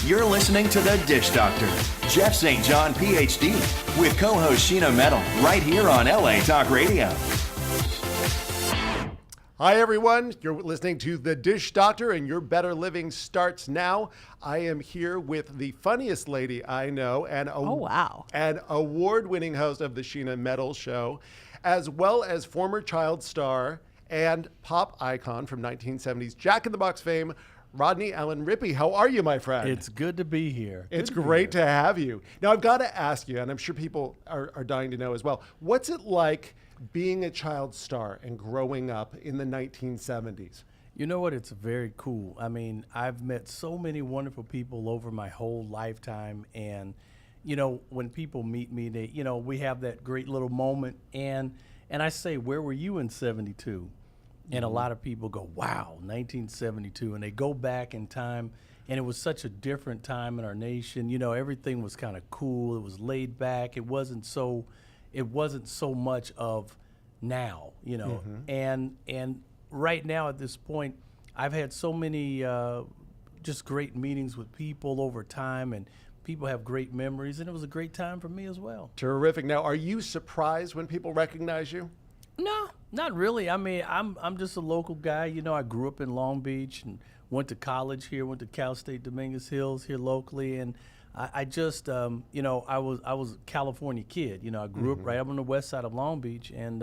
You're listening to The Dish Doctor, Jeff St. John, PhD, with co-host Sheena Metal, right here on LA Talk Radio. Hi, everyone. You're listening to The Dish Doctor, and Your Better Living starts now. I am here with the funniest lady I know and an award-winning host of the Sheena Metal Show, as well as former child star and pop icon from 1970s Jack in the Box fame, Rodney Allen Rippey. How are you, my friend? It's good to be here. It's great to have you. Now, I've got to ask you, and I'm sure people are dying to know as well, what's it like being a child star and growing up in the 1970s? You know what? It's very cool. I mean, I've met so many wonderful people over my whole lifetime. And, you know, when people meet me, they, you know, we have that great little moment. And I say, where were you in 72? And a lot of people go, wow, 1972. And they go back in time. And it was such a different time in our nation. You know, everything was kind of cool. It was laid back. It wasn't so much of now, you know. And right now at this point, I've had so many just great meetings with people over time, and people have great memories, and it was a great time for me as well. Terrific. Now, are you surprised when people recognize you? No, not really. I mean, I'm just a local guy. You know, I grew up in Long Beach and went to college here, went to Cal State Dominguez Hills here locally, and I just, you know, I was a California kid. You know, I grew up right up on the west side of Long Beach, and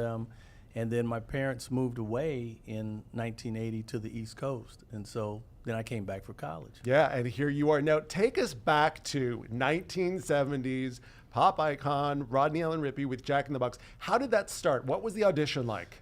then my parents moved away in 1980 to the East Coast, and so then I came back for college. Yeah, and here you are. Now, take us back to 1970s pop icon Rodney Allen Rippey with Jack in the Box. How did that start? What was the audition like?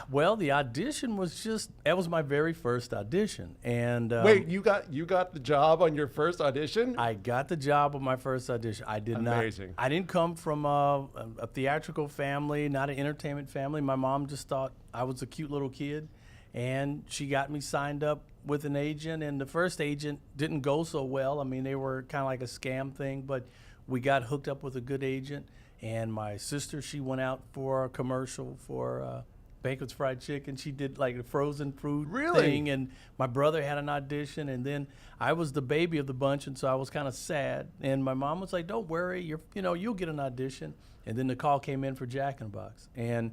Well, the audition was that was my very first audition. And wait, you got the job on your first audition? I got the job on my first audition. I did not. Amazing. I didn't come from a theatrical family, not an entertainment family. My mom just thought I was a cute little kid, and she got me signed up with an agent. And the first agent didn't go so well. I mean, they were kind of like a scam thing, but we got hooked up with a good agent. And my sister, she went out for a commercial for Banquet's Fried Chicken. She did like the frozen food thing, and my brother had an audition, and then I was the baby of the bunch, and so I was kind of sad. And my mom was like, "Don't worry, you'll get an audition." And then the call came in for Jack in the Box, and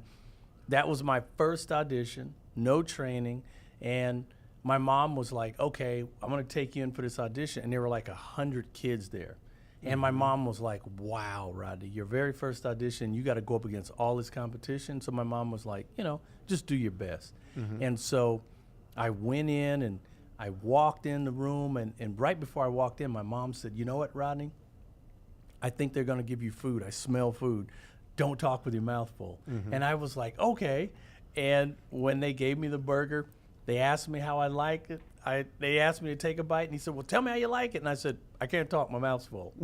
that was my first audition, no training, and my mom was like, "Okay, I'm gonna take you in for this audition," and there were like 100 kids there. And my mom was like, wow, Rodney, your very first audition, you got to go up against all this competition. So my mom was like, you know, just do your best. And so I went in and I walked in the room. And right before I walked in, my mom said, you know what, Rodney? I think they're going to give you food. I smell food. Don't talk with your mouth full. And I was like, okay. And when they gave me the burger, they asked me how I liked it. They asked me to take a bite, and he said, well, tell me how you like it. And I said, I can't talk, my mouth's full.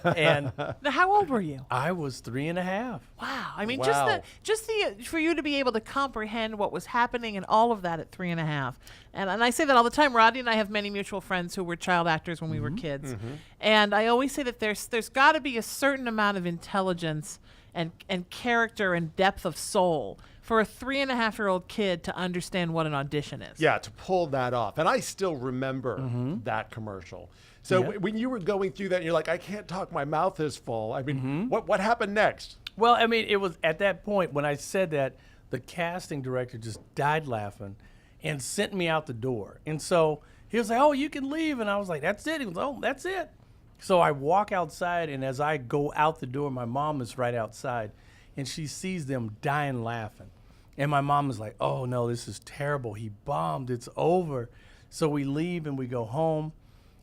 And Now, how old were you? I was 3.5. Wow. I mean, Wow. just the for you to be able to comprehend what was happening and all of that at 3.5. And I say that all the time. Rodney and I have many mutual friends who were child actors when we were kids. And I always say that there's got to be a certain amount of intelligence and character and depth of soul for a 3.5-year-old kid to understand what an audition is. Yeah, to pull that off. And I still remember that commercial. So when you were going through that, and you're like, I can't talk, my mouth is full. I mean, what happened next? Well, I mean, it was at that point when I said that, the casting director just died laughing and sent me out the door. And so he was like, oh, you can leave. And I was like, that's it. He was, oh, that's it. So I walk outside, and as I go out the door, my mom is right outside, and she sees them dying laughing. And my mom is like, oh, no, this is terrible. He bombed. It's over. So we leave, and we go home.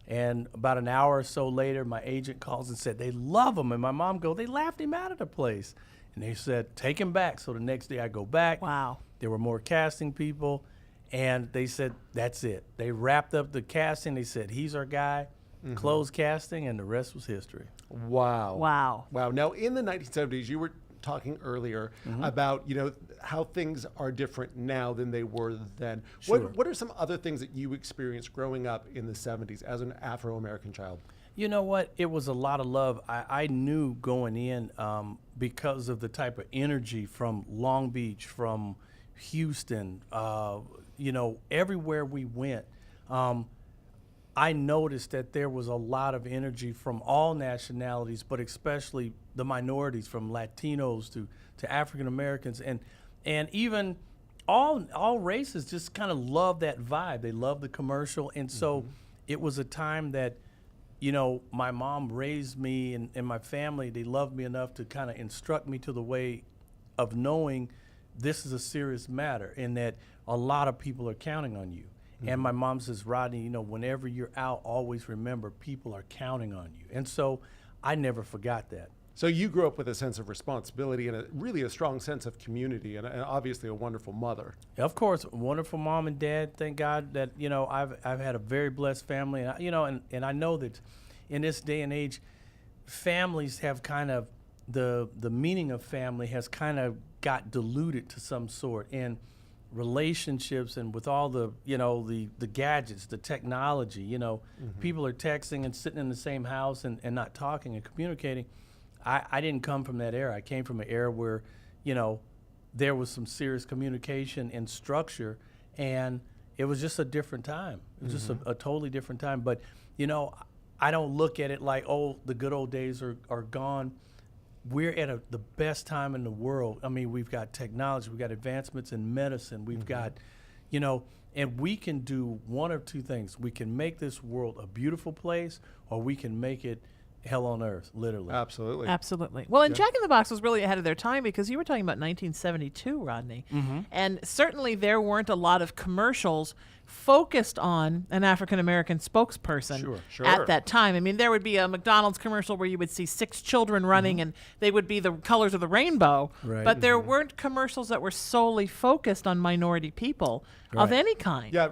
And about an hour or so later, my agent calls and said, they love him. And my mom goes, they laughed him out of the place. And they said, take him back. So the next day I go back. Wow. There were more casting people. And they said, that's it. They wrapped up the casting. They said, he's our guy. Closed casting, and the rest was history. Wow. Wow. Wow. Now, in the 1970s, you were talking earlier about, you know, how things are different now than they were then. Sure. What are some other things that you experienced growing up in the 70s as an Afro-American child? You know what? It was a lot of love. I knew going in because of the type of energy from Long Beach, from Houston, you know, everywhere we went. I noticed that there was a lot of energy from all nationalities, but especially the minorities, from Latinos to African Americans, and even all races just kind of love that vibe. They love the commercial, and so it was a time that, you know, my mom raised me and my family. They loved me enough to kind of instruct me to the way of knowing this is a serious matter and that a lot of people are counting on you. And my mom says, Rodney, you know, whenever you're out, always remember people are counting on you. And so I never forgot that. So you grew up with a sense of responsibility and really a strong sense of community and obviously a wonderful mother. Of course, wonderful mom and dad. Thank God that, you know, I've had a very blessed family. And, you know, and I know that in this day and age, families have kind of, the meaning of family has kind of got diluted to some sort. And relationships and with all the, you know, the gadgets, the technology, you know, people are texting and sitting in the same house and not talking and communicating. I didn't come from that era. I came from an era where, you know, there was some serious communication and structure, and it was just a different time. It was just a totally different time. But, you know, I don't look at it like, oh, the good old days are gone. We're at the best time in the world. I mean, we've got technology, we've got advancements in medicine, we've got, you know, and we can do one of two things. We can make this world a beautiful place, or we can make it hell on earth, literally. Absolutely. Absolutely. Well, and Jack in the Box was really ahead of their time because you were talking about 1972, Rodney. And certainly there weren't a lot of commercials focused on an African-American spokesperson at that time. I mean, there would be a McDonald's commercial where you would see 6 children running and they would be the colors of the rainbow. But there weren't commercials that were solely focused on minority people of any kind. Yeah,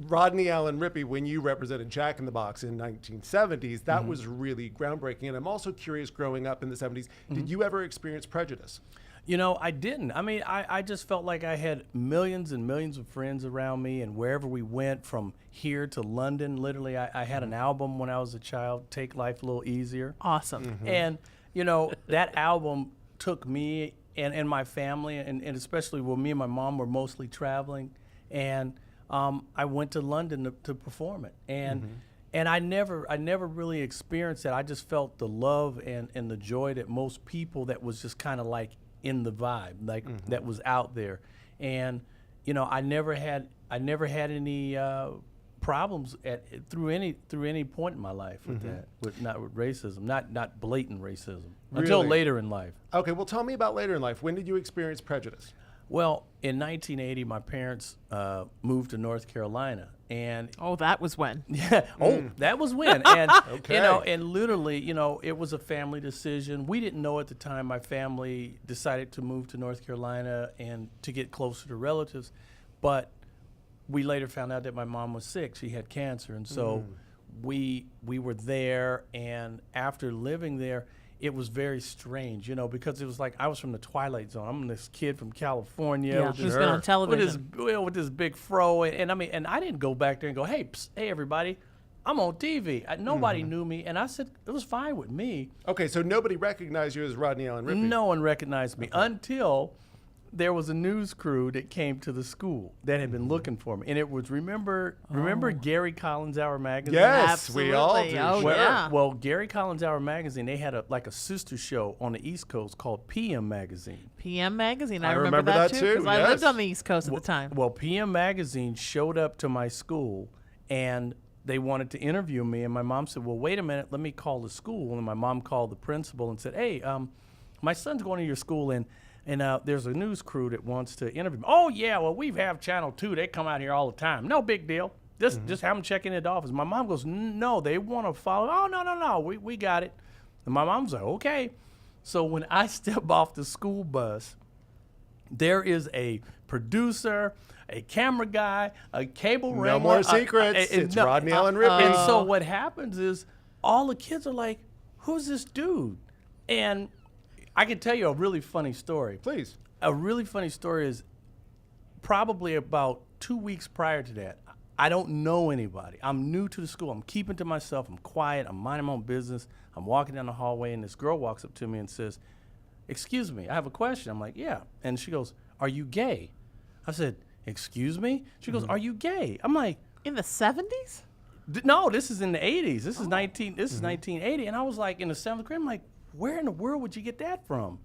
Rodney Allen Rippey, when you represented Jack in the Box in 1970s, that was really groundbreaking. And I'm also curious, growing up in the 70s, did you ever experience prejudice? You know, I didn't. I mean, I just felt like I had millions and millions of friends around me, and wherever we went, from here to London, literally, I had an album when I was a child, Take Life a Little Easier. Awesome. And, you know, that album took me and my family, and especially when me and my mom were mostly traveling, and I went to London to perform it. And I never really experienced that. I just felt the love and the joy that most people, that was just kind of like in the vibe, like that was out there. And, you know, I never had any problems through any point in my life with that, with racism, not blatant racism, until later in life. Okay, well, tell me about later in life. When did you experience prejudice? Well, in 1980, my parents moved to North Carolina, and that was when. Yeah. That was when. And you know, and literally, you know, it was a family decision. We didn't know at the time. My family decided to move to North Carolina and to get closer to relatives, but we later found out that my mom was sick. She had cancer, and so we were there. And after living there, it was very strange, you know, because it was like I was from the Twilight Zone. I'm this kid from California who's been on television with this big fro, and I mean, and I didn't go back there and go, hey, hey, everybody, I'm on TV. Nobody knew me, and I said it was fine with me. Okay, so nobody recognized you as Rodney Allen Rippey. No one recognized me until there was a news crew that came to the school that had been looking for me, and it was remember Gary Collins Hour magazine. Yes, absolutely. we all do. Well, Gary Collins Hour magazine, they had a sister show on the East Coast called PM Magazine. PM Magazine, I remember that too, because I lived on the East Coast at the time. Well, PM Magazine showed up to my school, and they wanted to interview me, and my mom said, well, wait a minute, let me call the school. And my mom called the principal and said, hey, my son's going to your school, and there's a news crew that wants to interview me. Oh, yeah, well, we have Channel 2. They come out here all the time. No big deal. Just have them check in at the office. My mom goes, no, they want to follow. Oh, no, we got it. And my mom's like, okay. So when I step off the school bus, there is a producer, a camera guy, a cable ringer. No more secrets. It's Rodney Allen Rippey. And so what happens is all the kids are like, who's this dude? And I can tell you a really funny story. Please. A really funny story is probably about 2 weeks prior to that. I don't know anybody. I'm new to the school. I'm keeping to myself. I'm quiet. I'm minding my own business. I'm walking down the hallway, and this girl walks up to me and says, excuse me, I have a question. I'm like, yeah. And she goes, are you gay? I said, excuse me? She goes, are you gay? I'm like. In the 70s? No, this is in the 80s. This is 1980, and I was like in the 7th grade. I'm like, where in the world would you get that from?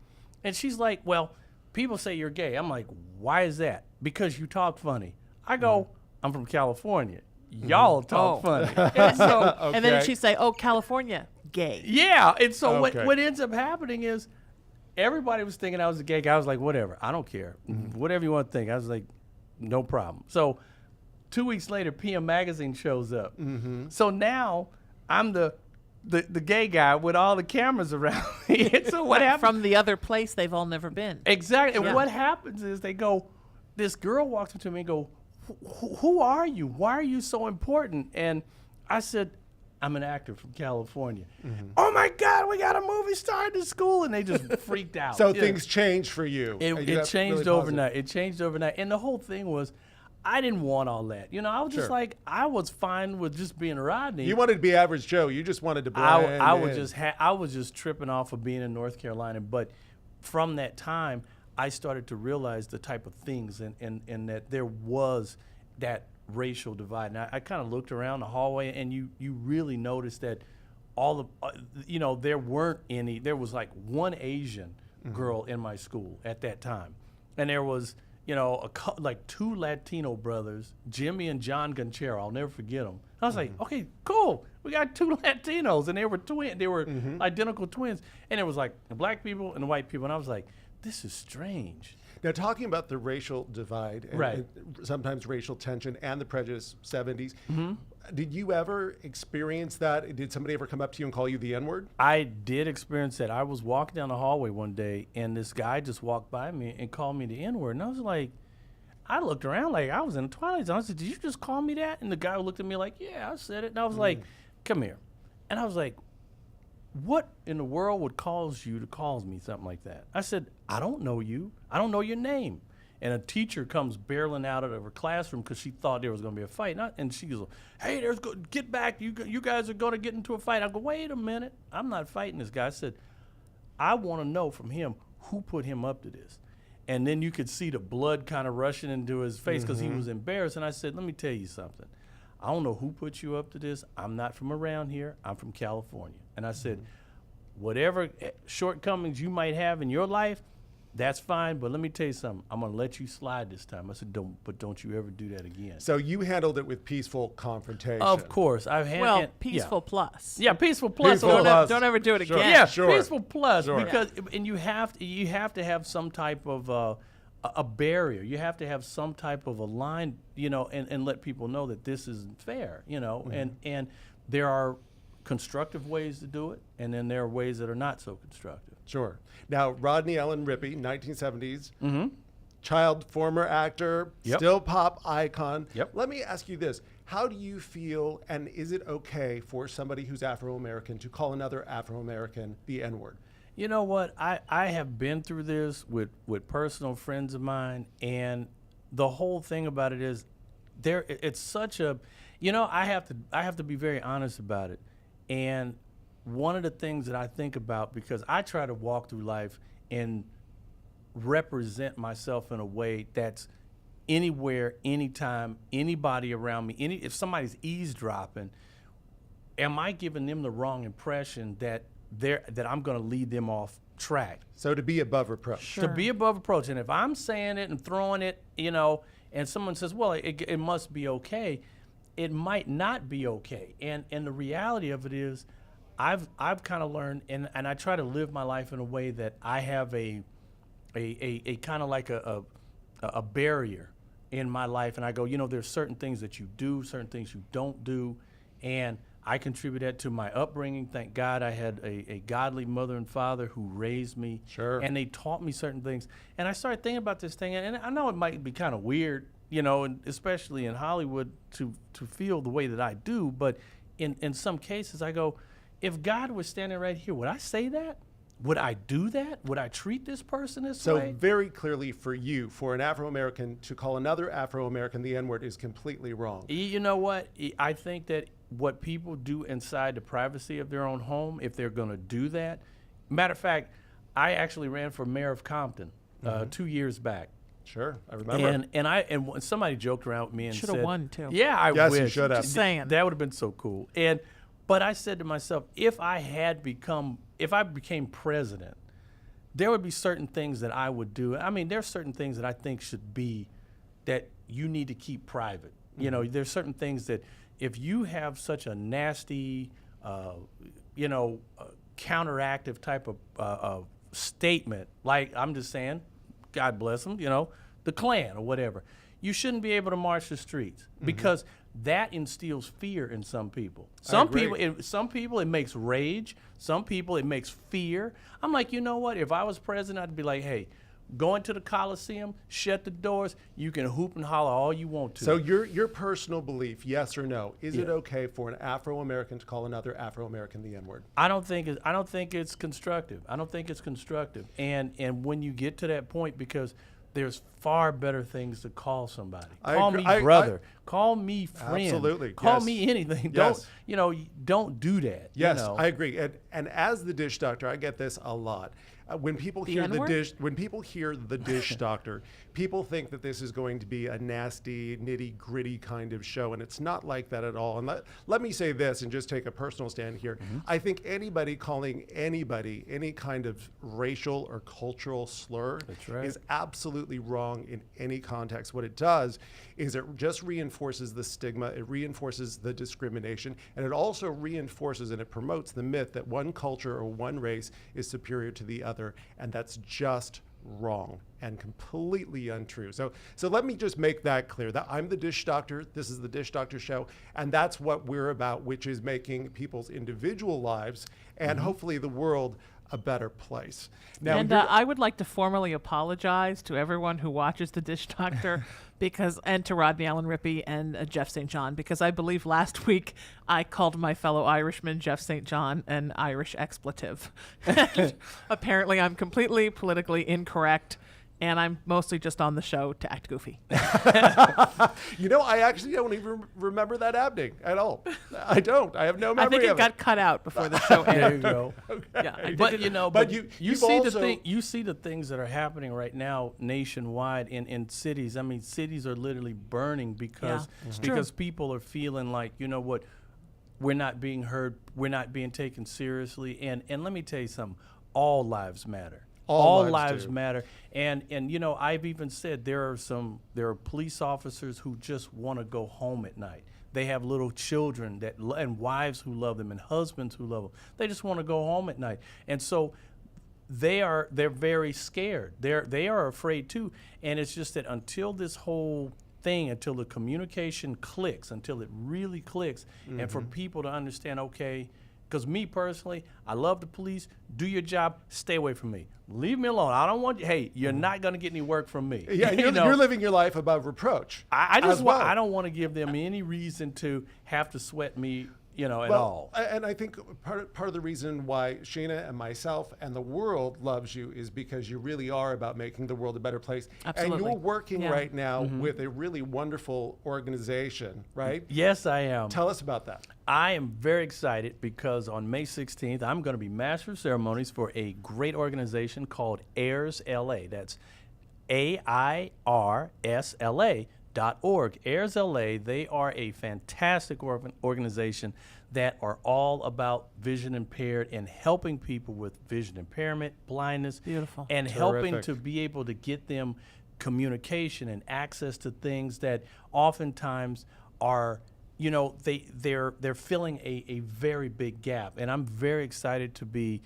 And she's like, well, people say you're gay. I'm like, why is that? Because you talk funny. I go, I'm from California. Y'all talk funny. And, so, and then she'd say, oh, California, gay. Yeah. And so what ends up happening is everybody was thinking I was a gay guy. I was like, whatever. I don't care. Whatever you want to think. I was like, no problem. So 2 weeks later, PM Magazine shows up. So now I'm the gay guy with all the cameras around me. And so what happens? From the other place they've all never been. Exactly. And what happens is they go, this girl walks up to me and go, who are you? Why are you so important? And I said, I'm an actor from California. Oh my God, we got a movie star in the school. And they just freaked out. So things changed for you. It changed overnight. It changed overnight. And the whole thing was, I didn't want all that. You know, I was just like, I was fine with just being Rodney. You wanted to be average Joe. You just wanted to blend in. I was just tripping off of being in North Carolina. But from that time, I started to realize the type of things and that there was that racial divide. And I kind of looked around the hallway, and you really noticed that all the, there weren't any. There was like one Asian girl in my school at that time, and there was like two Latino brothers, Jimmy and John Gonchero. I'll never forget them. I was like, okay, cool. We got two Latinos, and they were twins. They were identical twins, and it was like the black people and the white people, and I was like, this is strange. Now, talking about the racial divide and sometimes racial tension and the prejudice 70s, did you ever experience that? Did somebody ever come up to you and call you the N-word? I did experience that. I was walking down the hallway one day, and this guy just walked by me and called me the N-word. And I was like, I looked around like I was in the Twilight Zone. I said, did you just call me that? And the guy looked at me like, yeah, I said it. And I was like, come here. And I was like, what in the world would cause you to call me something like that? I said, I don't know you. I don't know your name. And a teacher comes barreling out of her classroom because she thought there was going to be a fight. And she goes, hey, get back. You guys are going to get into a fight. I go, wait a minute. I'm not fighting this guy. I said, I want to know from him who put him up to this. And then you could see the blood kind of rushing into his face because he was embarrassed. And I said, let me tell you something. I don't know who put you up to this. I'm not from around here. I'm from California. And I said, whatever shortcomings you might have in your life, that's fine, but let me tell you something. I'm going to let you slide this time. I said, don't you ever do that again. So you handled it with peaceful confrontation. Of course. Peaceful plus. Yeah, peaceful plus. Don't ever do it again. Yeah, peaceful plus. Because and you have to have some type of a barrier. You have to have some type of a line, and let people know that this isn't fair, and there are constructive ways to do it, and then there are ways that are not so constructive. Sure. Now, Rodney Allen Rippey, 1970s, child, former actor, still pop icon. Let me ask you this. How do you feel, and is it okay for somebody who's Afro-American to call another Afro-American the N-word? You know what? I have been through this with personal friends of mine, and the whole thing about it is it's such a, I have to be very honest about it. And one of the things that I think about, because I try to walk through life and represent myself in a way that's anywhere, anytime, anybody around me, if somebody's eavesdropping, am I giving them the wrong impression that I'm going to lead them off track? So to be above reproach. Sure. To be above reproach. And if I'm saying it and throwing it, and someone says, well, it must be okay, it might not be okay. And the reality of it is, I've kind of learned, and I try to live my life in a way that I have a kind of like a barrier in my life, and I go, there's certain things that you do, certain things you don't do, and I contribute that to my upbringing. Thank God I had a godly mother and father who raised me, and they taught me certain things. And I started thinking about this thing, and I know it might be kind of weird, and especially in Hollywood to feel the way that I do, but in some cases I go, if God was standing right here, would I say that? Would I do that? Would I treat this person this way? So very clearly for you, for an Afro-American to call another Afro-American the N-word is completely wrong. You know what? I think that what people do inside the privacy of their own home, if they're going to do that. Matter of fact, I actually ran for mayor of Compton 2 years back. Sure, I remember. And when somebody joked around with me and Should said, have won too. Yeah, I Yes, wish. you should have. Just saying. That would have been so cool. But I said to myself, if I became president, there would be certain things that I would do. I mean, there's certain things that I think should be that you need to keep private. You know, there's certain things that if you have such a nasty, counteractive type of statement, like I'm just saying, God bless them, the Klan or whatever, you shouldn't be able to march the streets because that instills fear in some people. Some people it makes rage. Some people it makes fear. I'm like, you know what? If I was president, I'd be like, hey, go into the Coliseum, shut the doors. You can hoop and holler all you want to. So your personal belief, yes or no, is it okay for an Afro-American to call another Afro-American the N-word? I don't think it's constructive. I don't think it's constructive. And when you get to that point, because there's far better things to call somebody. Call me brother. Call me friend. Absolutely. Call me anything. Yes. Don't do that. Yes, I agree. And as the dish doctor, I get this a lot. When people hear the dish doctor, people think that this is going to be a nasty, nitty-gritty kind of show, and it's not like that at all. And let me say this, and just take a personal stand here. I think anybody calling anybody any kind of racial or cultural slur is absolutely wrong in any context. What it does is it just reinforces the stigma, it reinforces the discrimination, and it also reinforces and it promotes the myth that one culture or one race is superior to the other, and that's just wrong and completely untrue. So let me just make that clear, that I'm the Dish Doctor, this is the Dish Doctor Show, and that's what we're about, which is making people's individual lives and hopefully the world a better place. Now, and I would like to formally apologize to everyone who watches The Dish Doctor and to Rodney Allen Rippey and Jeff St. John, because I believe last week I called my fellow Irishman, Jeff St. John, an Irish expletive. Apparently I'm completely politically incorrect, and I'm mostly just on the show to act goofy. I actually don't even remember that happening at all. I don't. I have no memory of it. I think it got cut out before the show ended. There you go. Okay. Yeah, but you see the things that are happening right now nationwide in cities. I mean, cities are literally burning because people are feeling like, you know what, we're not being heard, we're not being taken seriously. And let me tell you something, all lives matter. All lives matter. And I've even said there are police officers who just want to go home at night. They have little children and wives who love them and husbands who love them. They just want to go home at night. And so they're very scared. They are afraid too. And it's just that until this whole thing, until the communication clicks, until it really clicks, and for people to understand, okay, because me personally, I love the police. Do your job. Stay away from me. Leave me alone. I don't want you. Hey, you're not going to get any work from me. Yeah, you're living your life above reproach. I don't want to give them any reason to have to sweat me, at all. And I think part of the reason why Sheena and myself and the world loves you is because you really are about making the world a better place. Absolutely. And you're working right now with a really wonderful organization, right? Yes, I am. Tell us about that. I am very excited because on May 16th, I'm going to be Master of Ceremonies for a great organization called AIRS LA. That's AIRSLA.org. AIRS LA, they are a fantastic organization that are all about vision impaired and helping people with vision impairment, blindness, beautiful, and helping to be able to get them communication and access to things that oftentimes are they're filling a very big gap, and I'm very excited to be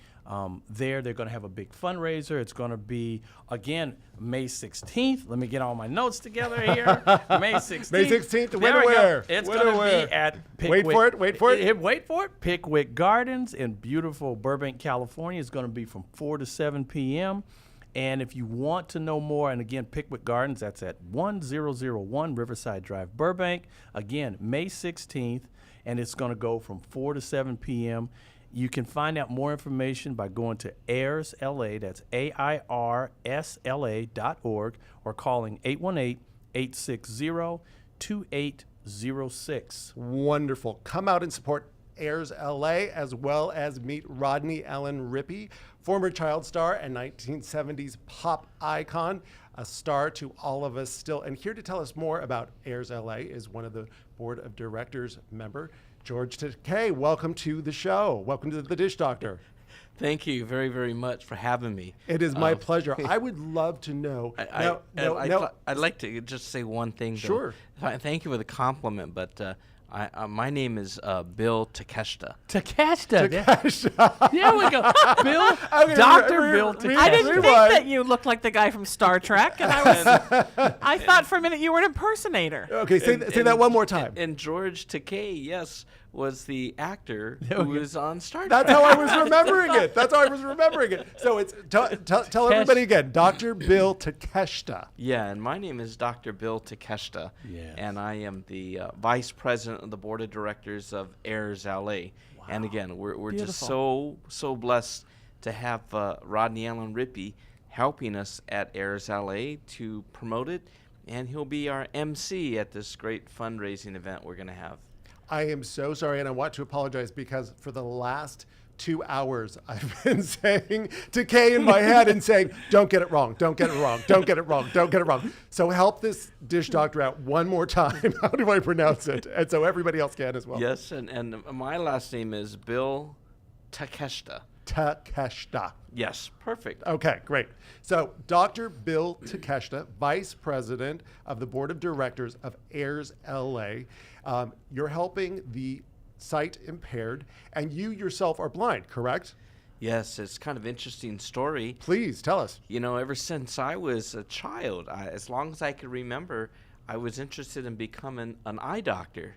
there. They're going to have a big fundraiser. It's going to be, again, May 16th. Let me get all my notes together here. May 16th. May 16th, where? It's going to be at Pickwick. Wait for it. Wait for it. Pickwick Gardens in beautiful Burbank, California. It's going to be from 4 to 7 p.m. And if you want to know more, and again, Pickwick Gardens, that's at 1001 Riverside Drive, Burbank. Again, May 16th, and it's going to go from 4 to 7 p.m. You can find out more information by going to AIRS LA, that's AIRSLA.org, or calling 818-860-2806. Wonderful. Come out and support Airs LA, as well as meet Rodney Allen Rippey, former child star and 1970s pop icon, a star to all of us still. And here to tell us more about Airs LA is one of the board of directors member, George Takei. Welcome to the show. Welcome to the Dish Doctor. Thank you very, very much for having me. It is my pleasure. I would love to know. I'd like to just say one thing. Sure. Thank you for the compliment, but my name is Bill Takeshita. Takeshita. There we go. Bill, Okay, Dr. Bill Takeshita. I didn't think that you looked like the guy from Star Trek, and I thought for a minute you were an impersonator. Okay, say that one more time. And George Takei, yes, was the actor who was on Star Trek. That's how I was remembering it. So it's tell everybody again, Dr. Bill Takeshita. Yeah, and my name is Dr. Bill Takeshita, Yes. and I am the vice president of the board of directors of Airs LA. Wow. And again, we're just so blessed to have Rodney Allen Rippey helping us at Airs LA to promote it, and he'll be our MC at this great fundraising event we're going to have. I am so sorry, and I want to apologize because for the last 2 hours, I've been saying Takei in my head and saying, don't get it wrong, don't get it wrong, don't get it wrong, don't get it wrong. So help this Dish Doctor out one more time. How do I pronounce it? And so everybody else can as well. Yes, and my last name is Bill Takeshita. Takeshita. Yes, perfect. Okay, great. So Dr. Bill Takeshita, Vice President of the Board of Directors of Airs LA. You're helping the sight impaired, and you yourself are blind, correct? Yes, it's kind of interesting story. Please tell us. You know, ever since I was a child, as long as I could remember, I was interested in becoming an eye doctor,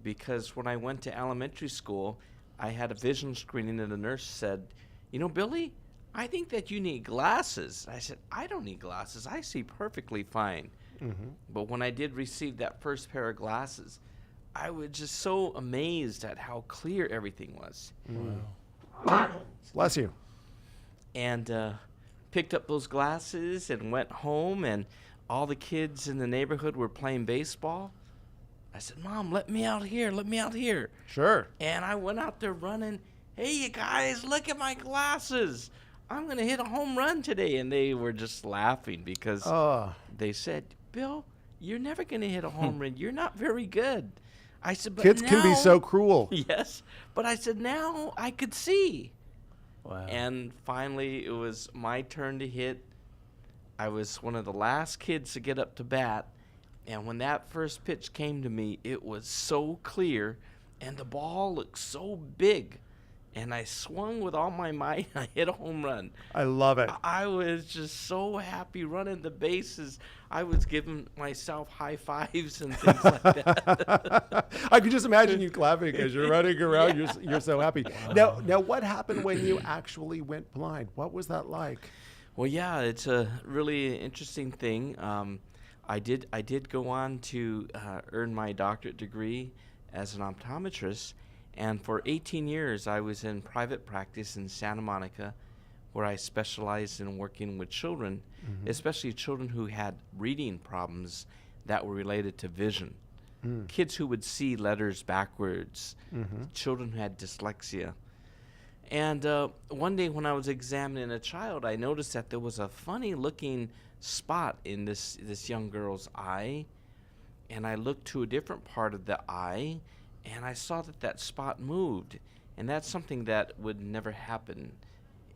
because when I went to elementary school, I had a vision screening and the nurse said, you know, Billy, I think that you need glasses. I said, I don't need glasses. I see perfectly fine. Mm-hmm. But when I did receive that first pair of glasses, I was just so amazed at how clear everything was. Wow. Bless you. And picked up those glasses and went home, and all the kids in the neighborhood were playing baseball. I said, Mom, let me out here, let me out here. Sure. And I went out there running. Hey, you guys, look at my glasses. I'm going to hit a home run today. And they were just laughing because they said, Bill, you're never going to hit a home run. You're not very good. I said, but kids now, can be so cruel. Yes. But I said, now I could see. Wow. And finally, it was my turn to hit. I was one of the last kids to get up to bat. And when that first pitch came to me, it was so clear, and the ball looked so big. And I swung with all my might, and I hit a home run. I love it. I was just so happy running the bases. I was giving myself high fives and things like that. I could just imagine you clapping as you're running around. Yeah. You're so happy. Wow. Now, what happened when you actually went blind? What was that like? Well, yeah, it's a really interesting thing. I did go on to earn my doctorate degree as an optometrist, and for 18 years I was in private practice in Santa Monica, where I specialized in working with children, especially children who had reading problems that were related to vision. Kids who would see letters backwards, children who had dyslexia. And one day when I was examining a child, I noticed that there was a funny looking spot in this young girl's eye, and I looked to a different part of the eye, and I saw that spot moved, and that's something that would never happen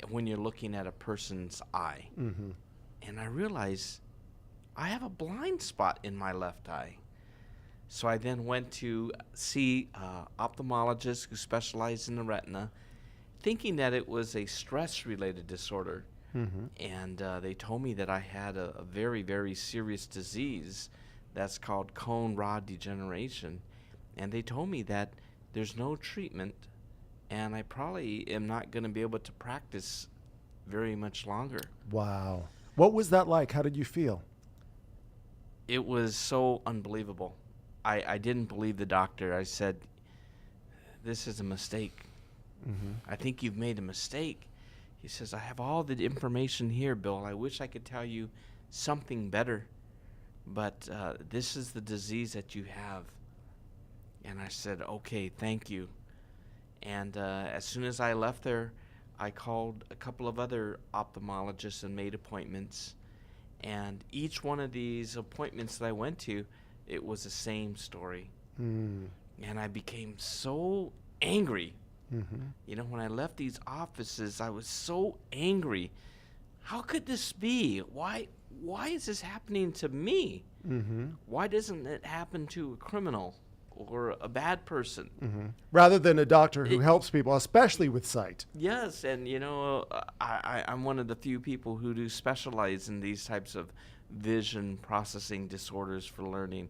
when you're looking at a person's eye. And I realized I have a blind spot in my left eye. So I then went to see ophthalmologists who specialized in the retina, thinking that it was a stress-related disorder. And they told me that I had a very, very serious disease that's called cone rod degeneration. And they told me that there's no treatment, and I probably am not going to be able to practice very much longer. Wow. What was that like? How did you feel? It was so unbelievable. I didn't believe the doctor. I said, this is a mistake. I think you've made a mistake. He says, I have all the information here, Bill. I wish I could tell you something better, but this is the disease that you have. And I said, okay, thank you. And as soon as I left there, I called a couple of other ophthalmologists and made appointments. And each one of these appointments that I went to, it was the same story. And I became so angry. You know, when I left these offices, I was so angry. How could this be? Why is this happening to me? Why doesn't it happen to a criminal or a bad person? Rather than a doctor who helps people, especially with sight. Yes, and you know, I'm one of the few people who do specialize in these types of vision processing disorders for learning.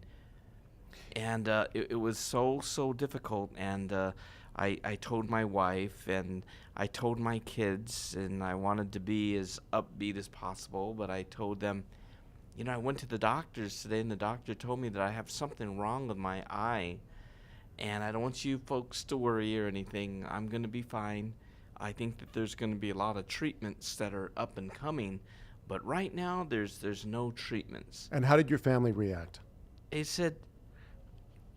And it was so difficult. And I told my wife and I told my kids, and I wanted to be as upbeat as possible, but I told them, you know, I went to the doctors today, and the doctor told me that I have something wrong with my eye, and I don't want you folks to worry or anything. I'm going to be fine. I think that there's going to be a lot of treatments that are up and coming, but right now there's no treatments. And how did your family react? They said,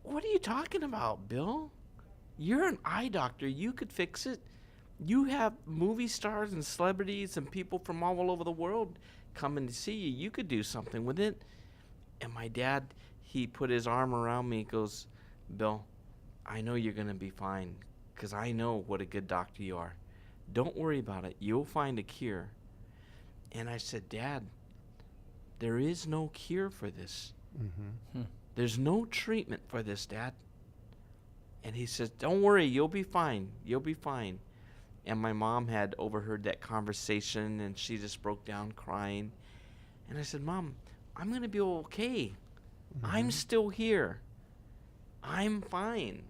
what are you talking about, Bill? You're an eye doctor. You could fix it. You have movie stars and celebrities and people from all over the world coming to see you. You could do something with it. And my dad, he put his arm around me. He goes, Bill, I know you're going to be fine because I know what a good doctor you are. Don't worry about it. You'll find a cure. And I said, Dad, there is no cure for this. There's no treatment for this, Dad. And he says, don't worry, you'll be fine. You'll be fine. And my mom had overheard that conversation, and she just broke down crying. And I said, Mom, I'm going to be okay. I'm still here. I'm fine.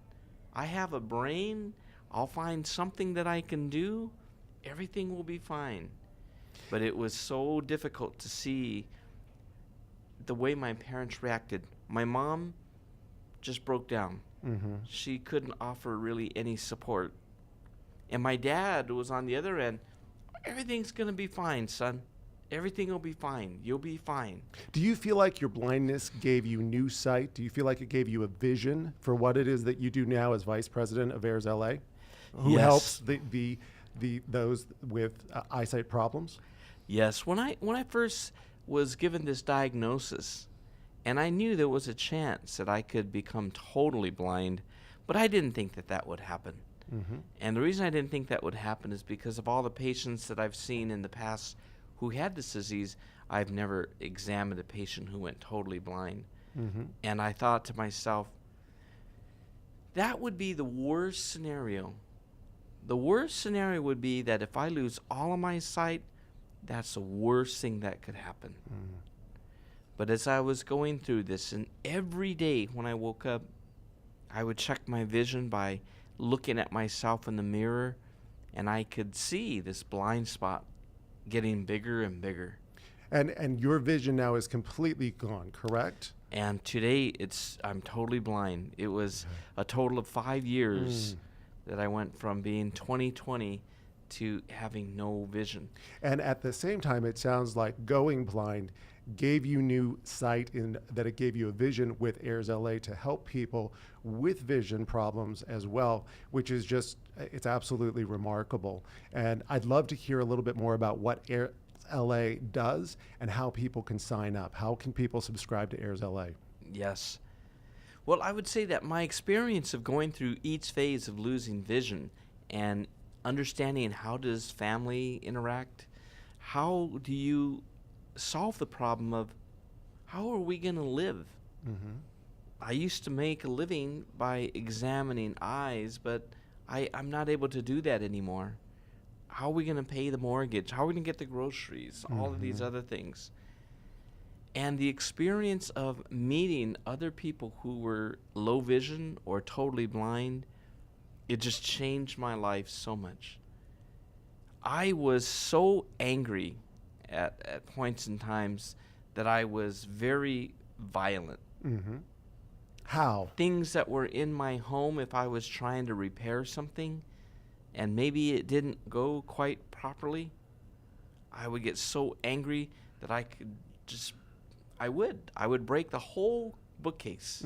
I have a brain. I'll find something that I can do. Everything will be fine. But it was so difficult to see the way my parents reacted. My mom just broke down. She couldn't offer really any support. And my dad was on the other end. Everything's going to be fine, son. Everything will be fine. You'll be fine. Do you feel like your blindness gave you new sight? Do you feel like it gave you a vision for what it is that you do now as vice president of AIRS LA? Who helps those with eyesight problems? Yes. When I first was given this diagnosis, and I knew there was a chance that I could become totally blind, but I didn't think that that would happen. And the reason I didn't think that would happen is because of all the patients that I've seen in the past who had this disease. I've never examined a patient who went totally blind. And I thought to myself, that would be the worst scenario. The worst scenario would be that if I lose all of my sight, that's the worst thing that could happen. But as I was going through this, and every day when I woke up, I would check my vision by looking at myself in the mirror, and I could see this blind spot getting bigger and bigger. And your vision now is completely gone, correct? And today I'm totally blind. It was a total of 5 years that I went from being 20/20 to having no vision. And at the same time, it sounds like going blind gave you new sight, in that it gave you a vision with AIRS LA to help people with vision problems as well, which is just, it's absolutely remarkable. And I'd love to hear a little bit more about what AIRS LA does and how people can sign up. How can people subscribe to AIRS LA? Yes. Well, I would say that my experience of going through each phase of losing vision and understanding how does family interact, how do you solve the problem of how are we going to live? I used to make a living by examining eyes, but I'm not able to do that anymore. How are we going to pay the mortgage? How are we going to get the groceries? All of these other things. And the experience of meeting other people who were low vision or totally blind, it just changed my life so much. I was so angry at points and times that I was very violent. How? Things that were in my home, if I was trying to repair something and maybe it didn't go quite properly, I would get so angry that I would break the whole bookcase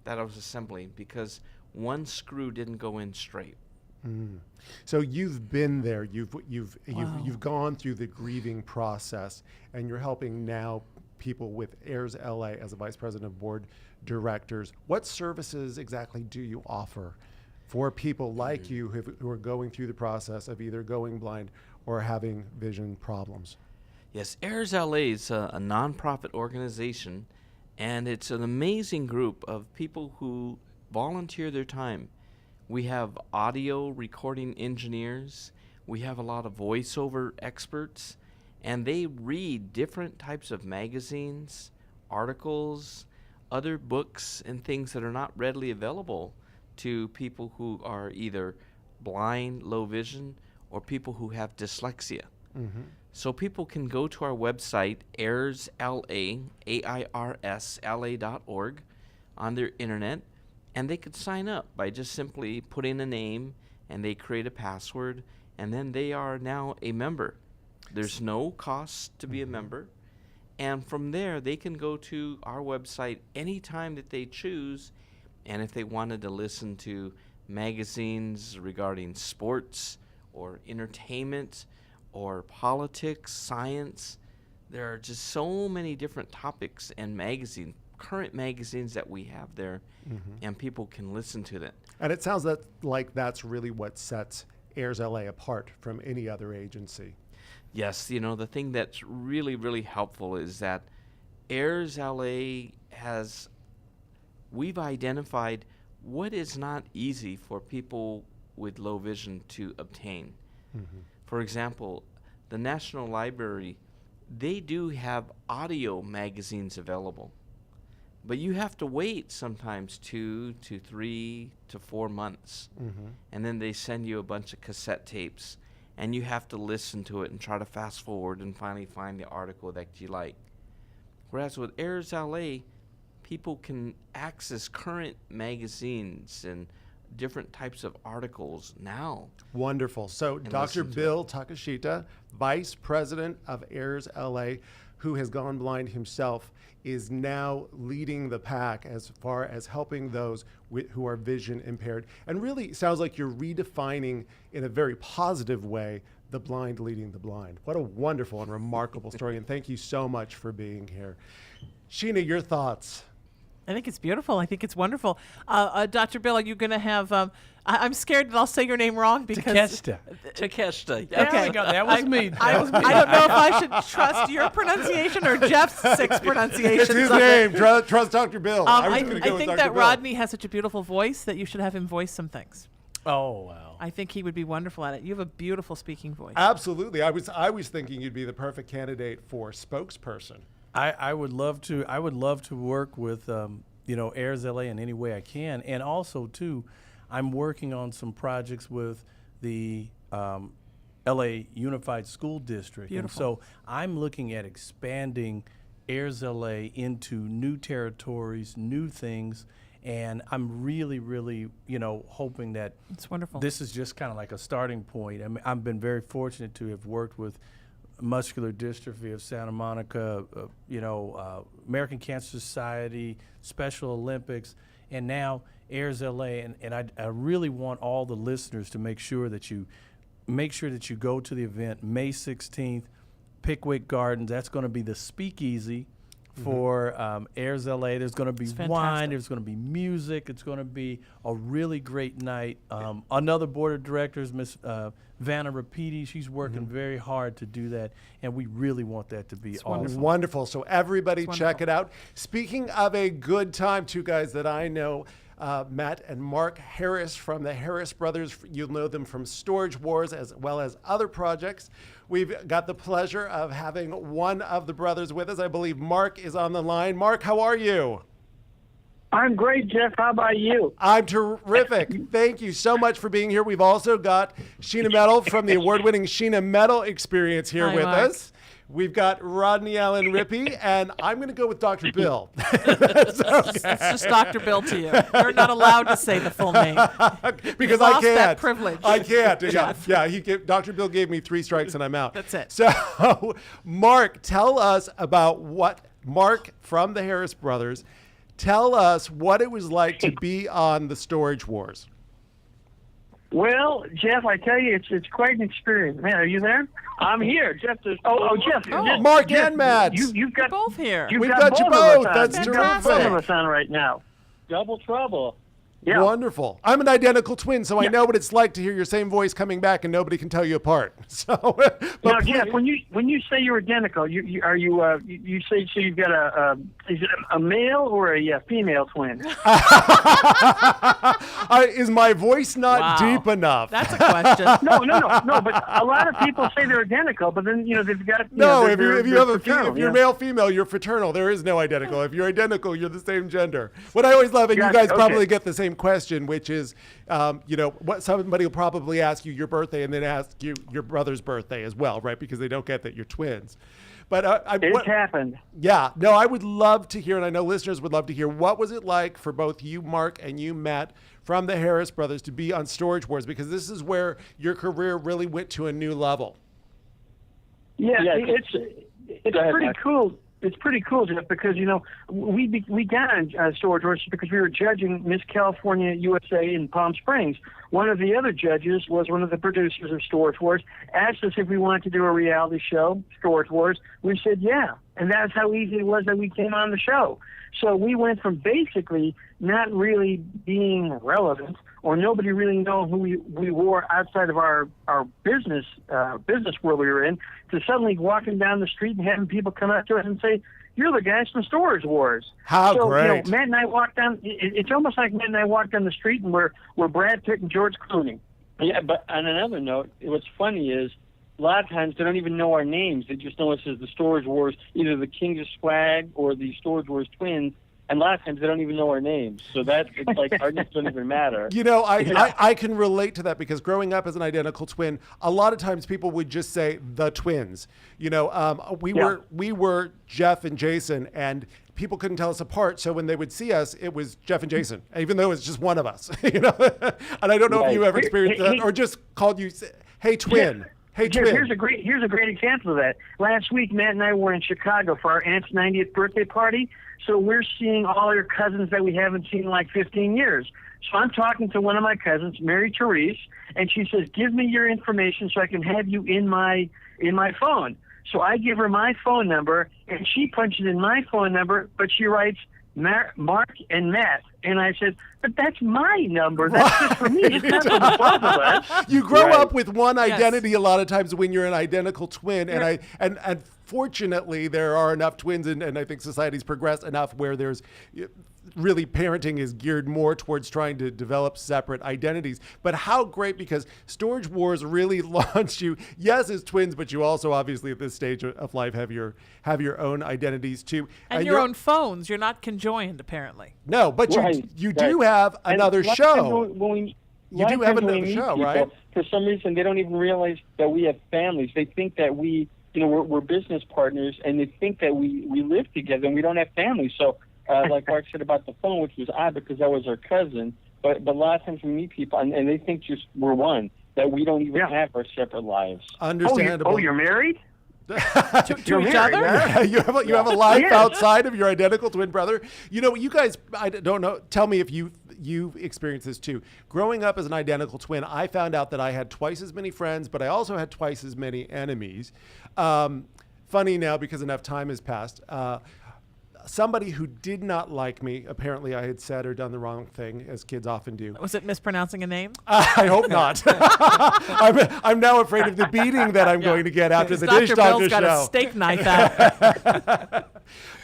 that I was assembling because one screw didn't go in straight. So you've been there. You've gone through the grieving process, and you're helping now people with Heirs LA as a vice president of board directors. What services exactly do you offer for people like you who are going through the process of either going blind or having vision problems? Yes, Heirs LA is a nonprofit organization, and it's an amazing group of people who volunteer their time. We have audio recording engineers, we have a lot of voiceover experts, and they read different types of magazines, articles, other books, and things that are not readily available to people who are either blind, low vision, or people who have dyslexia. So people can go to our website, AIRSLA, AIRSLA.org, on their internet, and they could sign up by just simply putting a name, and they create a password, and then they are now a member. There's no cost to be a member. And from there, they can go to our website anytime that they choose. And if they wanted to listen to magazines regarding sports or entertainment or politics, science, there are just so many different topics and current magazines that we have there, and people can listen to that. And it sounds like that's really what sets Heirs LA apart from any other agency. Yes, the thing that's really, really helpful is that Heirs LA we've identified what is not easy for people with low vision to obtain. For example, the National Library, they do have audio magazines available, but you have to wait sometimes 2 to 3 to 4 months, and then they send you a bunch of cassette tapes, and you have to listen to it and try to fast forward and finally find the article that you like. Whereas with Heirs LA, people can access current magazines and different types of articles now. Wonderful. So Dr. Bill Takashita, Vice President of Heirs LA, who has gone blind himself, is now leading the pack as far as helping those who are vision impaired. And really sounds like you're redefining, in a very positive way, the blind leading the blind. What a wonderful and remarkable story. And thank you so much for being here. Sheena, your thoughts? I think it's beautiful. I think it's wonderful. Dr. Bill, are you going to have, I'm scared that I'll say your name wrong because... Takeshita. There we go. That was me. I don't know if I should trust your pronunciation or Jeff's 6 pronunciations. It's his name. Trust Dr. Bill. I think that Rodney has such a beautiful voice that you should have him voice some things. Oh, wow. I think he would be wonderful at it. You have a beautiful speaking voice. Absolutely. I was thinking you'd be the perfect candidate for spokesperson. I would love to. I would love to work with Heirs LA in any way I can, and also too, I'm working on some projects with the LA Unified School District, and so I'm looking at expanding Heirs LA into new territories, new things, and I'm really, really, hoping that it's wonderful. This is just kind of like a starting point. I mean, I've been very fortunate to have worked with Muscular Dystrophy of Santa Monica, American Cancer Society, Special Olympics, and now Heirs LA. And I really want all the listeners to make sure that you go to the event May 16th, Pickwick Gardens. That's going to be the speakeasy for Heirs LA. There's going to be wine. There's going to be music. It's going to be a really great night. Another board of directors, Miss Vanna Rapidi, she's working very hard to do that, and we really want that to be awesome. Wonderful. So everybody check it out. Speaking of a good time, 2 guys that I know, Matt and Mark Harris from the Harris Brothers. You'll know them from Storage Wars as well as other projects. We've got the pleasure of having one of the brothers with us. I believe Mark is on the line. Mark, how are you? I'm great, Jeff. How about you? I'm terrific. Thank you so much for being here. We've also got Sheena Metal from the award-winning Sheena Metal Experience here with us. We've got Rodney Allen Rippey, and I'm going to go with Dr. Bill. It's just Dr. Bill to you. You're not allowed to say the full name. Because I can't. That privilege. I can't. Yeah. Dr. Bill gave me 3 strikes and I'm out. That's it. So, Mark, tell us about Mark from the Harris Brothers, tell us what it was like to be on the Storage Wars. Well, Jeff, I tell you, it's quite an experience. Man, are you there? I'm here. Jeff, there's Jeff. Mark Jeff, and Matt. You've got both here. We've got you both. That's You've got both of terrific. us on right now. double trouble. Yeah. Wonderful. I'm an identical twin, so I know what it's like to hear your same voice coming back and nobody can tell you apart. So, Now, Jeff, when you say you're identical, you say so you've got is it a male or a female twin? is my voice not Wow. deep enough? That's a question. No. But a lot of people say they're identical, but then they've got No, they're- if you're they're fraternal, if you're male female, you're fraternal. There is no identical. If you're identical, you're the same gender. What I always love, and you Gotcha, guys probably okay. get the same question, which is, what somebody will probably ask you your birthday and then ask you your brother's birthday as well, right? Because they don't get that you're twins. But It's happened. yeah, no, I would love to hear, and I know listeners would love to hear, what was it like for both you, Mark, and you, Matt, from the Harris brothers to be on Storage Wars? Because this is where your career really went to a new level. Yeah, Yeah, it's Go ahead, pretty Matt. cool. It's pretty cool, Jeff, because we got on Storage Wars because we were judging Miss California USA in Palm Springs. One of the other judges was one of the producers of Storage Wars. Asked us if we wanted to do a reality show, Storage Wars. We said yeah, and that's how easy it was that we came on the show. So we went from basically not really being relevant or nobody really knowing who we were outside of our business world we were in, to suddenly walking down the street and having people come up to us and say, "You're the guys from Storage Wars." How so, great. Matt and I walked down. It's almost like Matt and I walked down the street and we're Brad Pitt and George Clooney. Yeah, but on another note, what's funny is a lot of times they don't even know our names. They just know us as the Storage Wars, either the Kings of Swag or the Storage Wars twins. And a lot of times they don't even know our names. So it's like our names don't even matter. I can relate to that because growing up as an identical twin, a lot of times people would just say the twins. We were Jeff and Jason, and people couldn't tell us apart. So when they would see us, it was Jeff and Jason, even though it's just one of us. And I don't know if you ever experienced that or just called you, "Hey twin." Hey, Jeff, twin. here's a great example of that. Last week, Matt and I were in Chicago for our aunt's 90th birthday party. So we're seeing all your cousins that we haven't seen in like 15 years. So I'm talking to one of my cousins, Mary Therese, and she says, "Give me your information so I can have you in my phone." So I give her my phone number, and she punches in my phone number, but she writes Mark and Matt. And I said, "But that's my number. That's just for me. It's not for the both of us." You grow Right. up with one identity a lot of times when you're an identical twin, and fortunately there are enough twins, and I think society's progressed enough where there's really parenting is geared more towards trying to develop separate identities. But how great, because Storage Wars really launched you, yes, as twins, but you also obviously at this stage of life have your own identities too. And your own phones. You're not conjoined, apparently. No, but Right, you right. do have And another a lot of times show. You do have another show, right? For some reason, they don't even realize that we have families. They think that we're business partners, and they think that we live together, and we don't have families. So, like Mark said about the phone, which was odd because that was our cousin. But a lot of times we meet people, and they think just we're one, that we don't even have our separate lives. Understandable. You're married? To You're each married, other? huh? You have a life Yes. outside of your identical twin brother. You guys, I don't know. Tell me if you've experienced this too. Growing up as an identical twin, I found out that I had twice as many friends, but I also had twice as many enemies. Funny now because enough time has passed. Somebody who did not like me, apparently I had said or done the wrong thing, as kids often do. Was it mispronouncing a name? I hope not. I'm now afraid of the beating that I'm going to get after the Dish Dr. Doctor Bill's got show. a steak knife out.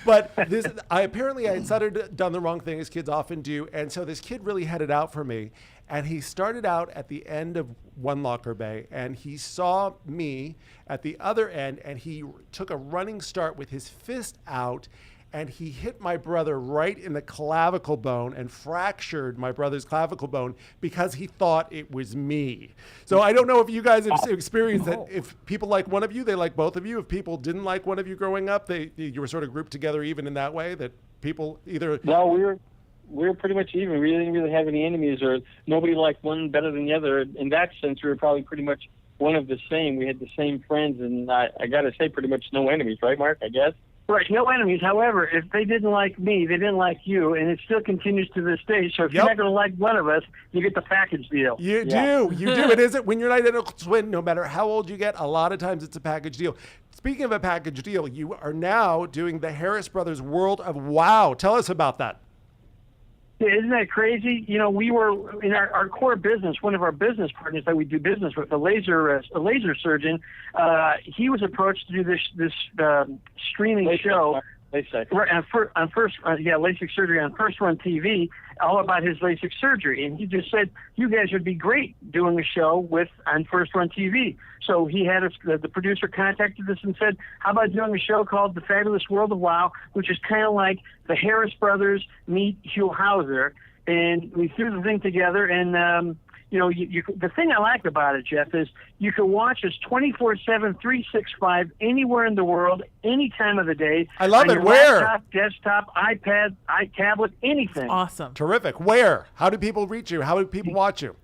But I had said or done the wrong thing, as kids often do, and so this kid really had it out for me. And he started out at the end of one locker bay, and he saw me at the other end, and he took a running start with his fist out, and he hit my brother right in the clavicle bone and fractured my brother's clavicle bone because he thought it was me. So I don't know if you guys have experienced that. If people like one of you, they like both of you. If people didn't like one of you growing up, you were sort of grouped together even in that way, that people either... No, we were pretty much even. We didn't really have any enemies, or nobody liked one better than the other. In that sense, we were probably pretty much one of the same. We had the same friends, and I got to say, pretty much no enemies, right, Mark? I guess. Right, no enemies. However, if they didn't like me, they didn't like you, and it still continues to this day. So if you're not going to like one of us, you get the package deal. You do. It isn't when you're an identical twin, no matter how old you get, a lot of times it's a package deal. Speaking of a package deal, you are now doing the Harris Brothers World of Wow. Tell us about that. Yeah, isn't that crazy? You know, we were in our core business. One of our business partners that we do business with, a laser surgeon. He was approached to do this streaming show. LASIK. Right, LASIK surgery on First Run TV, all about his LASIK surgery. And he just said, you guys would be great doing a show on First Run TV. So he had the producer contacted us and said, how about doing a show called The Fabulous World of Wow, which is kind of like the Harris Brothers meet Hugh Hauser. And we threw the thing together, and the thing I like about it, Jeff, is you can watch us 24/7, 365, anywhere in the world, any time of the day. I love it. Where? Laptop, desktop, iPad, tablet, anything. Awesome. Terrific. Where? How do people reach you? How do people watch you?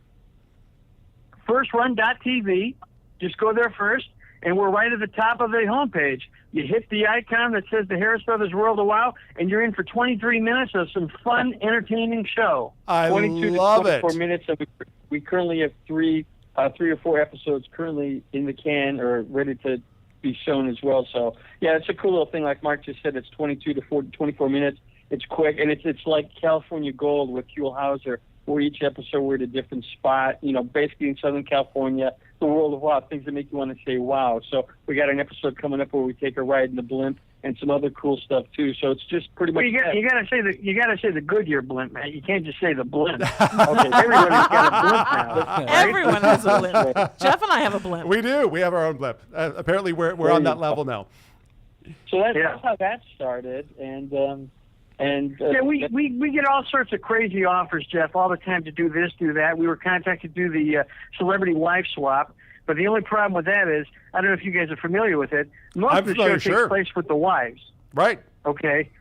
FirstRun.tv. Just go there first, and we're right at the top of the homepage. You hit the icon that says the Harris Brothers World of Wow, and you're in for 23 minutes of some fun, entertaining show. I 22 love to 24 it. minutes. And we currently have three or four episodes currently in the can or ready to be shown as well. So, yeah, it's a cool little thing. Like Mark just said, it's 22 to 24 minutes. It's quick, and it's like California Gold with Hugh Hauser, where each episode we're at a different spot, basically in Southern California, the world of wow, things that make you want to say wow. So we got an episode coming up where we take a ride in the blimp and some other cool stuff too. So it's just pretty much. You gotta say the Goodyear blimp, man. You can't just say the blimp. Okay, everybody's got a blimp now. Right? Everyone has a blimp. Jeff and I have a blimp. We do. We have our own blimp. Apparently, we're on that level now. So that's how that started, and we get all sorts of crazy offers, Jeff, all the time to do this, do that. We were contacted to do the celebrity wife swap, but the only problem with that is, I don't know if you guys are familiar with it, most of the show takes place with the wives. Right. Okay.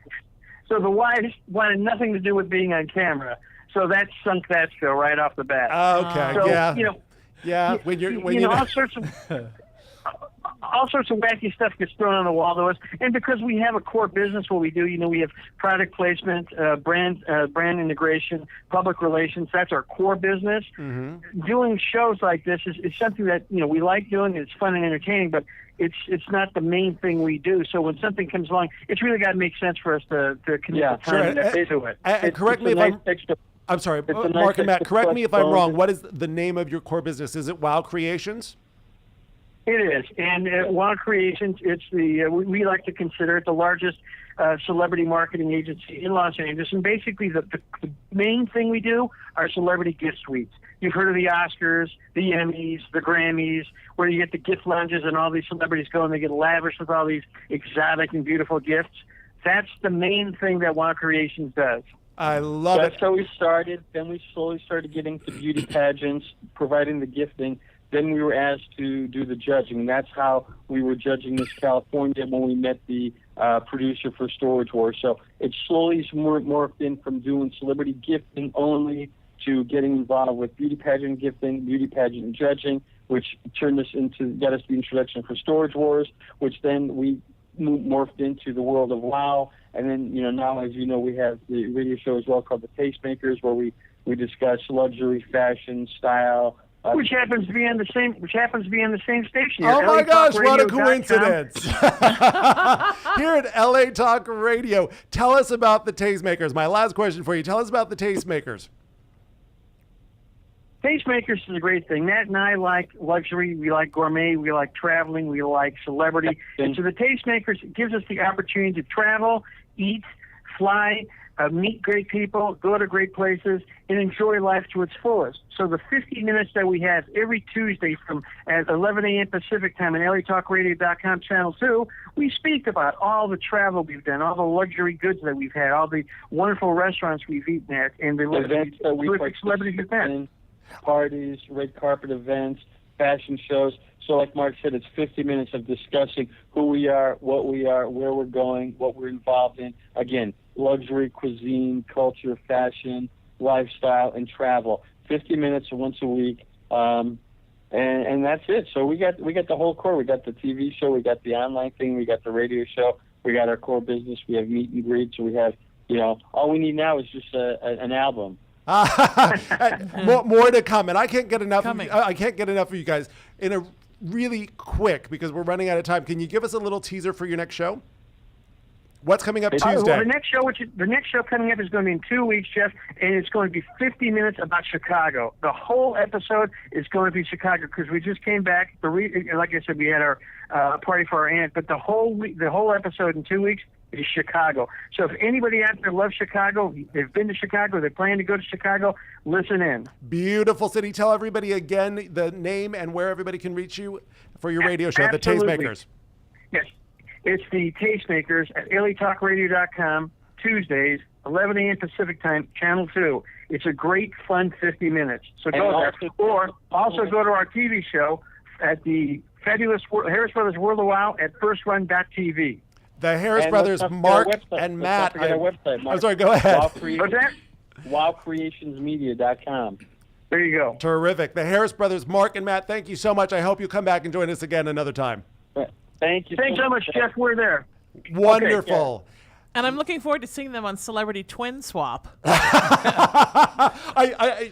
So the wives wanted nothing to do with being on camera, so that sunk that show right off the bat. Okay. So, yeah. Yeah. All sorts of wacky stuff gets thrown on the wall to us, and because we have a core business, what we do, we have product placement, brand integration, public relations. That's our core business. Mm-hmm. Doing shows like this is something that we like doing. It's fun and entertaining, but it's not the main thing we do. So when something comes along, it's really got to make sense for us to commit the time to it. And correct me if I'm sorry, Mark and Matt. Correct me if I'm wrong. What is the name of your core business? Is it Wow Creations? It is, and Wow Creations, it's we like to consider it the largest celebrity marketing agency in Los Angeles, and basically the main thing we do are celebrity gift suites. You've heard of the Oscars, the Emmys, the Grammys, where you get the gift lounges and all these celebrities go and they get lavish with all these exotic and beautiful gifts. That's the main thing that Wow Creations does. I love it. That's how we started. Then we slowly started getting to beauty pageants, providing the gifting. Then we were asked to do the judging. That's how we were judging Miss California when we met the producer for Storage Wars. So it slowly morphed in from doing celebrity gifting only to getting involved with beauty pageant gifting, beauty pageant judging, which got us the introduction for Storage Wars, which then we morphed into the world of Wow. And then, now, as you know, we have the radio show as well called The Tastemakers, where we discuss luxury, fashion, style, which happens to be on the same station. Oh my gosh, what a coincidence. Here at LA Talk Radio. Tell us about the Tastemakers. My last question for you. Tell us about the Tastemakers. Tastemakers is a great thing. Matt and I like luxury. We like gourmet. We like traveling. We like celebrity. And so the Tastemakers gives us the opportunity to travel, eat, fly, meet great people, go to great places, and enjoy life to its fullest. So the 50 minutes that we have every Tuesday from at 11 a.m. Pacific time on LATalkRadio.com Channel 2, we speak about all the travel we've done, all the luxury goods that we've had, all the wonderful restaurants we've eaten at, and the events that we celebrities we've had. Parties, red carpet events, fashion shows. So like Mark said, it's 50 minutes of discussing who we are, what we are, where we're going, what we're involved in. Again, luxury, cuisine, culture, fashion, lifestyle, and travel. 50 minutes once a week, and that's it. So we got the whole core. We got the TV show, we got the online thing, we got the radio show. We got our core business. We have meet and greets. So we have, all we need now is just an album. More to come, and I can't get enough. Coming. I can't get enough of you guys. In a really quick, because we're running out of time. Can you give us a little teaser for your next show? What's coming up Tuesday? Well, the next show coming up is going to be in 2 weeks, Jeff, and it's going to be 50 minutes about Chicago. The whole episode is going to be Chicago because we just came back. Like I said, we had our party for our aunt, but the whole episode in 2 weeks is Chicago. So if anybody out there loves Chicago, they've been to Chicago, they plan to go to Chicago, listen in. Beautiful city. Tell everybody again the name and where everybody can reach you for your radio show, Absolutely. The Tastemakers. Yes. It's the Tastemakers at LATalkRadio.com, Tuesdays, 11 a.m. Pacific Time, Channel 2. It's a great, fun 50 minutes. So go there. Or also go to our TV show at the fabulous Harris Brothers World of Wow at FirstRun.tv. The Harris Brothers, Mark and Matt. I'm sorry, go ahead. What's that? WowCreationsMedia.com. There you go. Terrific. The Harris Brothers, Mark and Matt, thank you so much. I hope you come back and join us again another time. Thank you. Thanks so much, Jeff. We're there. Wonderful. And I'm looking forward to seeing them on Celebrity Twin Swap. I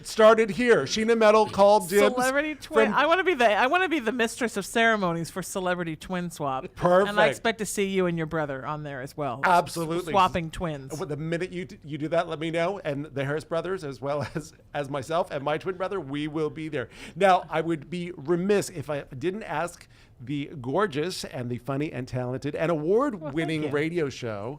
started here. Sheena Metal called dibs. Celebrity Twin. I want to be the mistress of ceremonies for Celebrity Twin Swap. Perfect. And I expect to see you and your brother on there as well. Absolutely. Swapping twins. The minute you do that, let me know. And the Harris brothers, as well as myself and my twin brother, we will be there. Now, I would be remiss if I didn't ask the gorgeous and the funny and talented and award-winning radio show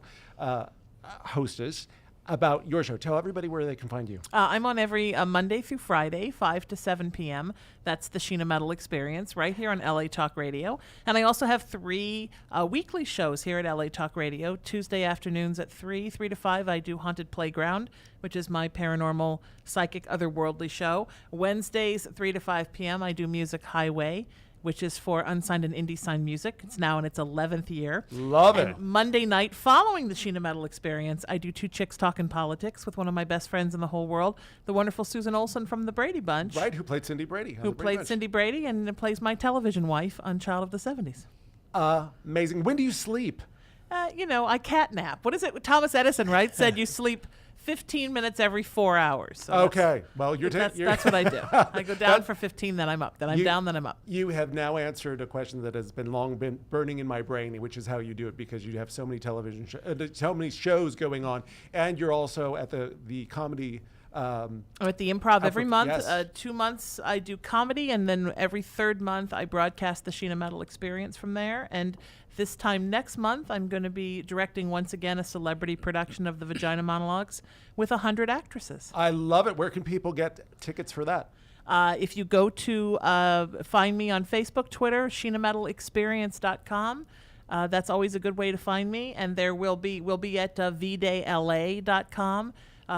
hostess about your show. Tell everybody where they can find you. I'm on every Monday through Friday, 5 to 7 p.m. That's the Sheena Metal Experience right here on LA Talk Radio. And I also have 3 weekly shows here at LA Talk Radio. Tuesday afternoons at 3 to 5, I do Haunted Playground, which is my paranormal, psychic, otherworldly show. Wednesdays, 3 to 5 p.m., I do Music Highway, which is for unsigned and indie signed music. It's now in its 11th year. Love it. Monday night, following the Sheena Metal Experience, I do Two Chicks Talking Politics with one of my best friends in the whole world, the wonderful Susan Olsen from the Brady Bunch. Right, who played Cindy Brady. Cindy Brady and plays my television wife on Child of the 70s. Amazing. When do you sleep? I catnap. What is it? Thomas Edison, right, said you sleep 15 minutes every 4 hours. So okay. Well, that's what I do. I go down for 15, then I'm up. Then I'm down, then I'm up. You have now answered a question that has long been burning in my brain, which is how you do it, because you have so many so many shows going on, and you're also at the comedy. I'm at the Improv every month. Yes. 2 months I do comedy, and then every third month I broadcast the Sheena Metal Experience from there. And this time next month, I'm going to be directing once again a celebrity production of the Vagina Monologues with 100 actresses. I love it. Where can people get tickets for that? If you go to find me on Facebook, Twitter, SheenaMetalExperience.com. That's always a good way to find me. And we'll be at VDayLA.com.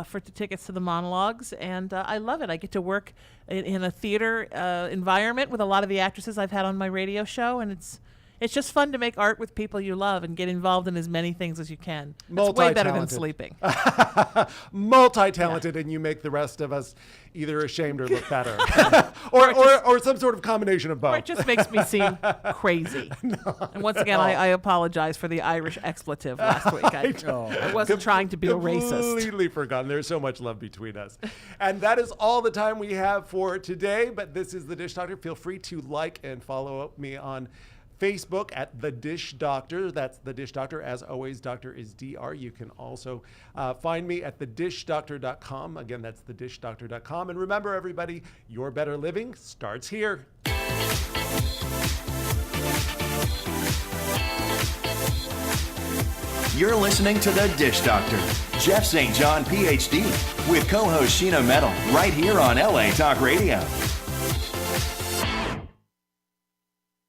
For the tickets to the monologues, and I love it. I get to work in a theater environment with a lot of the actresses I've had on my radio show, and it's just fun to make art with people you love and get involved in as many things as you can. It's way better than sleeping. Multi-talented, and you make the rest of us either ashamed or look better, or some sort of combination of both. Or it just makes me seem crazy. And once again, I apologize for the Irish expletive last week. I wasn't trying to be a racist. Completely forgotten. There's so much love between us. And that is all the time we have for today, but this is The Dish Doctor. Feel free to like and follow me on Facebook at The Dish Doctor. That's The Dish Doctor. As always, Doctor is Dr. You can also find me at thedishdoctor.com. Again, that's thedishdoctor.com. And remember, everybody, your better living starts here. You're listening to The Dish Doctor, Jeff St. John, PhD, with co-host Sheena Metal, right here on LA Talk Radio.